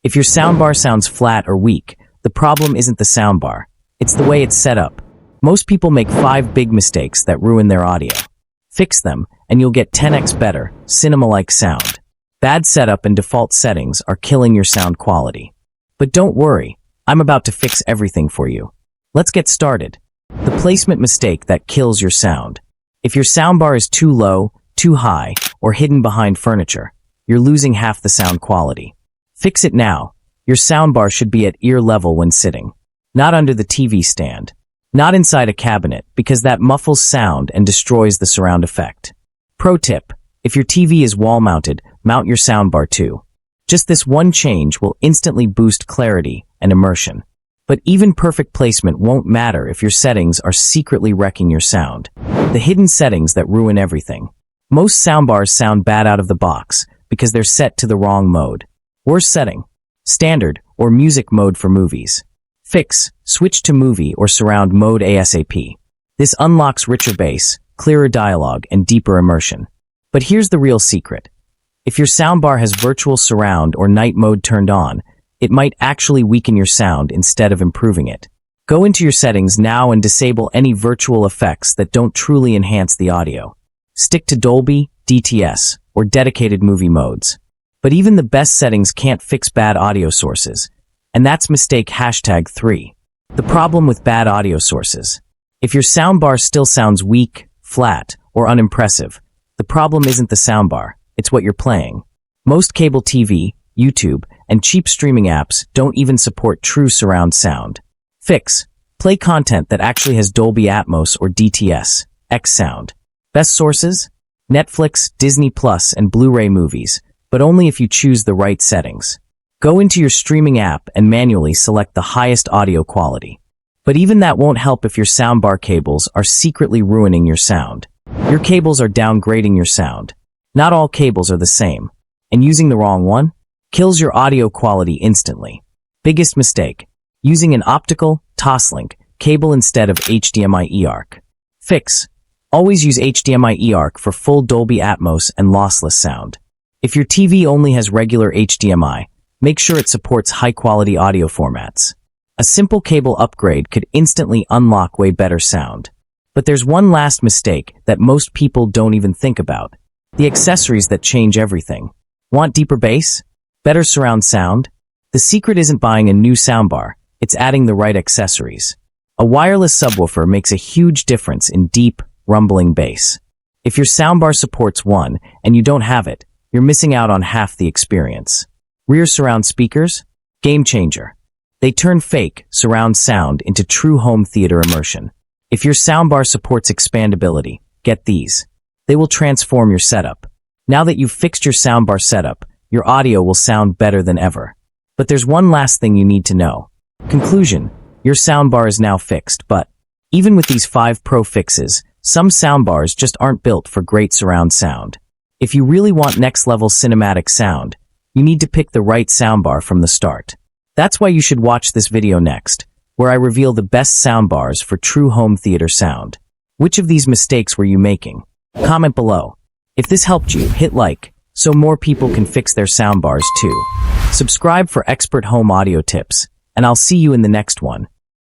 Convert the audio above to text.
If your soundbar sounds flat or weak, the problem isn't the soundbar. It's the way it's set up. Most people make 5 big mistakes that ruin their audio. Fix them, and you'll get 10x better, cinema-like sound. Bad setup and default settings are killing your sound quality. But don't worry, I'm about to fix everything for you. Let's get started. The placement mistake that kills your sound. If your soundbar is too low, too high, or hidden behind furniture, you're losing half the sound quality. Fix it now. Your soundbar should be at ear level when sitting. Not under the TV stand. Not inside a cabinet, because that muffles sound and destroys the surround effect. Pro tip: if your TV is wall-mounted, mount your soundbar too. Just this one change will instantly boost clarity and immersion. But even perfect placement won't matter if your settings are secretly wrecking your sound. The hidden settings that ruin everything. Most soundbars sound bad out of the box because they're set to the wrong mode. Worst setting: standard or music mode for movies. Fix: switch to movie or surround mode ASAP. This unlocks richer bass, clearer dialogue, and deeper immersion. But here's the real secret. If your soundbar has virtual surround or night mode turned on, it might actually weaken your sound instead of improving it. Go into your settings now and disable any virtual effects that don't truly enhance the audio. Stick to Dolby, DTS, or dedicated movie modes. But even the best settings can't fix bad audio sources. And that's mistake #3. The problem with bad audio sources. If your soundbar still sounds weak, flat, or unimpressive, the problem isn't the soundbar, it's what you're playing. Most cable TV, YouTube, and cheap streaming apps don't even support true surround sound. Fix: play content that actually has Dolby Atmos or DTS, X sound. Best sources? Netflix, Disney Plus, and Blu-ray movies, but only if you choose the right settings. Go into your streaming app and manually select the highest audio quality. But even that won't help if your soundbar cables are secretly ruining your sound. Your cables are downgrading your sound. Not all cables are the same, and using the wrong one kills your audio quality instantly. Biggest mistake: using an optical Toslink cable instead of HDMI eARC. Fix: always use HDMI eARC for full Dolby Atmos and lossless sound. If your TV only has regular HDMI, make sure it supports high-quality audio formats. A simple cable upgrade could instantly unlock way better sound. But there's one last mistake that most people don't even think about. The accessories that change everything. Want deeper bass? Better surround sound? The secret isn't buying a new soundbar, it's adding the right accessories. A wireless subwoofer makes a huge difference in deep, rumbling bass. If your soundbar supports one and you don't have it, you're missing out on half the experience. Rear surround speakers? Game changer. They turn fake surround sound into true home theater immersion. If your soundbar supports expandability, get these. They will transform your setup. Now that you've fixed your soundbar setup, your audio will sound better than ever. But there's one last thing you need to know. Conclusion: your soundbar is now fixed, but even with these 5 pro fixes, some soundbars just aren't built for great surround sound. If you really want next-level cinematic sound, you need to pick the right soundbar from the start. That's why you should watch this video next, where I reveal the best soundbars for true home theater sound. Which of these mistakes were you making? Comment below. If this helped you, hit like, so more people can fix their soundbars too. Subscribe for expert home audio tips, and I'll see you in the next one.